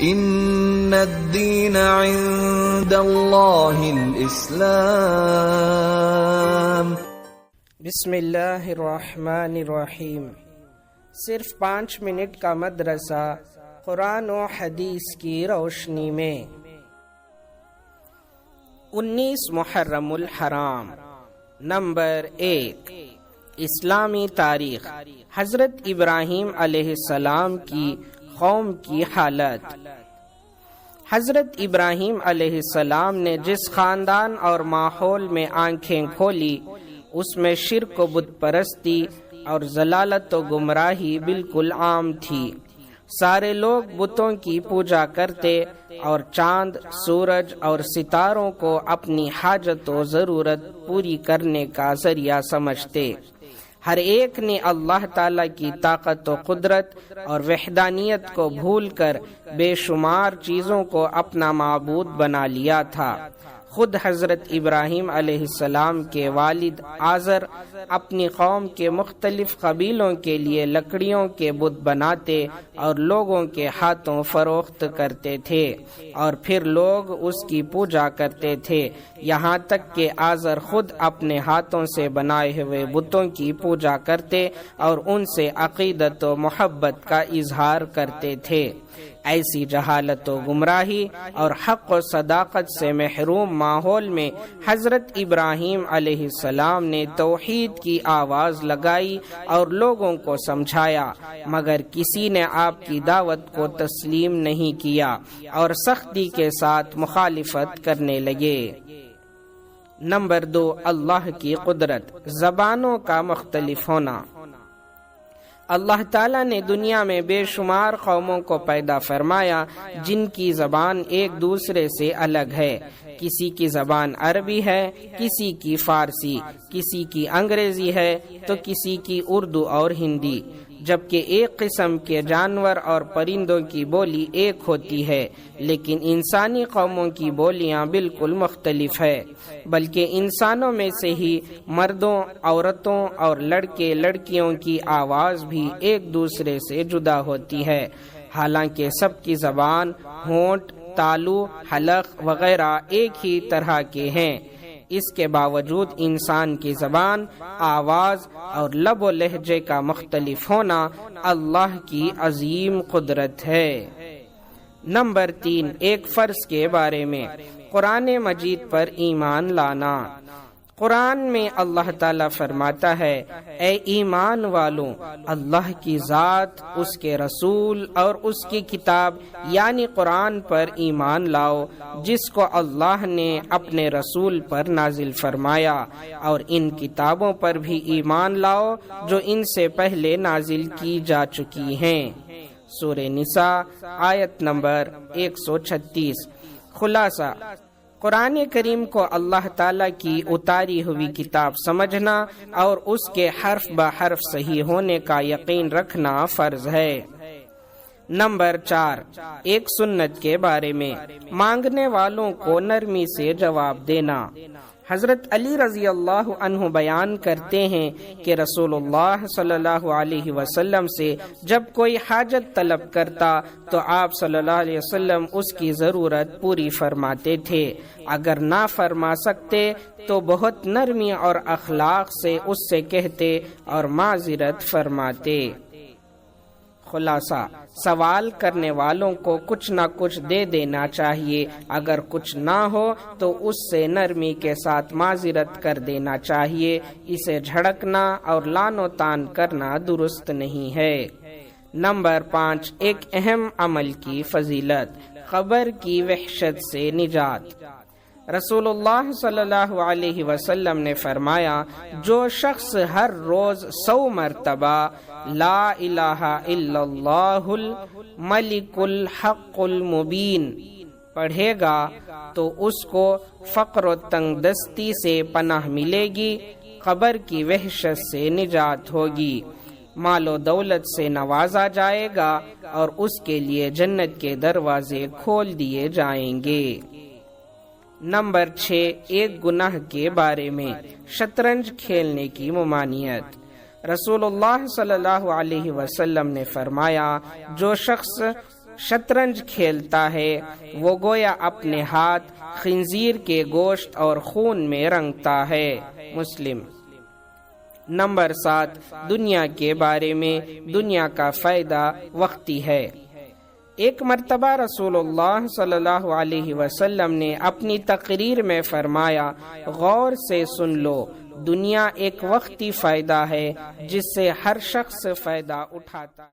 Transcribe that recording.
ان الدین عند اللہ الاسلام۔ بسم اللہ الرحمن الرحیم۔ صرف 5 منٹ کا مدرسہ قرآن و حدیث کی روشنی میں۔ 19 محرم الحرام۔ نمبر 1، اسلامی تاریخ۔ حضرت ابراہیم علیہ السلام کی قوم کی حالت۔ حضرت ابراہیم علیہ السلام نے جس خاندان اور ماحول میں آنکھیں کھولی اس میں شرک و بت پرستی اور ضلالت و گمراہی بالکل عام تھی۔ سارے لوگ بتوں کی پوجا کرتے اور چاند، سورج اور ستاروں کو اپنی حاجت و ضرورت پوری کرنے کا ذریعہ سمجھتے۔ ہر ایک نے اللہ تعالیٰ کی طاقت و قدرت اور وحدانیت کو بھول کر بے شمار چیزوں کو اپنا معبود بنا لیا تھا۔ خود حضرت ابراہیم علیہ السلام کے والد آزر اپنی قوم کے مختلف قبیلوں کے لیے لکڑیوں کے بت بناتے اور لوگوں کے ہاتھوں فروخت کرتے تھے، اور پھر لوگ اس کی پوجا کرتے تھے، یہاں تک کہ آزر خود اپنے ہاتھوں سے بنائے ہوئے بتوں کی پوجا کرتے اور ان سے عقیدت و محبت کا اظہار کرتے تھے۔ ایسی جہالت و گمراہی اور حق و صداقت سے محروم ماحول میں حضرت ابراہیم علیہ السلام نے توحید کی آواز لگائی اور لوگوں کو سمجھایا، مگر کسی نے آپ کی دعوت کو تسلیم نہیں کیا اور سختی کے ساتھ مخالفت کرنے لگے۔ نمبر 2، اللہ کی قدرت، زبانوں کا مختلف ہونا۔ اللہ تعالیٰ نے دنیا میں بے شمار قوموں کو پیدا فرمایا جن کی زبان ایک دوسرے سے الگ ہے۔ کسی کی زبان عربی ہے، کسی کی فارسی، کسی کی انگریزی ہے تو کسی کی اردو اور ہندی، جبکہ ایک قسم کے جانور اور پرندوں کی بولی ایک ہوتی ہے، لیکن انسانی قوموں کی بولیاں بالکل مختلف ہے۔ بلکہ انسانوں میں سے ہی مردوں، عورتوں اور لڑکے لڑکیوں کی آواز بھی ایک دوسرے سے جدا ہوتی ہے، حالانکہ سب کی زبان، ہونٹ، تالو، حلق وغیرہ ایک ہی طرح کے ہیں۔ اس کے باوجود انسان کی زبان، آواز اور لب و لہجے کا مختلف ہونا اللہ کی عظیم قدرت ہے۔ نمبر 3، ایک فرض کے بارے میں، قرآن مجید پر ایمان لانا۔ قرآن میں اللہ تعالیٰ فرماتا ہے، اے ایمان والوں، اللہ کی ذات، اس کے رسول اور اس کی کتاب یعنی قرآن پر ایمان لاؤ جس کو اللہ نے اپنے رسول پر نازل فرمایا، اور ان کتابوں پر بھی ایمان لاؤ جو ان سے پہلے نازل کی جا چکی ہیں۔ سورہ نساء آیت نمبر 136۔ خلاصہ، قرآن کریم کو اللہ تعالیٰ کی اتاری ہوئی کتاب سمجھنا اور اس کے حرف بہ حرف صحیح ہونے کا یقین رکھنا فرض ہے۔ نمبر 4، ایک سنت کے بارے میں، مانگنے والوں کو نرمی سے جواب دینا۔ حضرت علی رضی اللہ عنہ بیان کرتے ہیں کہ رسول اللہ صلی اللہ علیہ وسلم سے جب کوئی حاجت طلب کرتا تو آپ صلی اللہ علیہ وسلم اس کی ضرورت پوری فرماتے تھے، اگر نہ فرما سکتے تو بہت نرمی اور اخلاق سے اس سے کہتے اور معذرت فرماتے۔ خلاصہ، سوال کرنے والوں کو کچھ نہ کچھ دے دینا چاہیے، اگر کچھ نہ ہو تو اس سے نرمی کے ساتھ معذرت کر دینا چاہیے، اسے جھڑکنا اور لان و تان کرنا درست نہیں ہے۔ نمبر 5، ایک اہم عمل کی فضیلت، قبر کی وحشت سے نجات۔ رسول اللہ صلی اللہ علیہ وسلم نے فرمایا، جو شخص ہر روز 100 مرتبہ لا الہ الا اللہ الملک الحق المبین پڑھے گا تو اس کو فقر و تنگ دستی سے پناہ ملے گی، قبر کی وحشت سے نجات ہوگی، مال و دولت سے نوازا جائے گا اور اس کے لیے جنت کے دروازے کھول دیے جائیں گے۔ نمبر 6، ایک گناہ کے بارے میں، شطرنج کھیلنے کی ممانعت۔ رسول اللہ صلی اللہ علیہ وسلم نے فرمایا، جو شخص شطرنج کھیلتا ہے وہ گویا اپنے ہاتھ خنزیر کے گوشت اور خون میں رنگتا ہے۔ مسلم۔ نمبر 7، دنیا کے بارے میں، دنیا کا فائدہ وقتی ہے۔ ایک مرتبہ رسول اللہ صلی اللہ علیہ وسلم نے اپنی تقریر میں فرمایا، غور سے سن لو، دنیا ایک وقتی فائدہ ہے جس سے ہر شخص فائدہ اٹھاتا ہے۔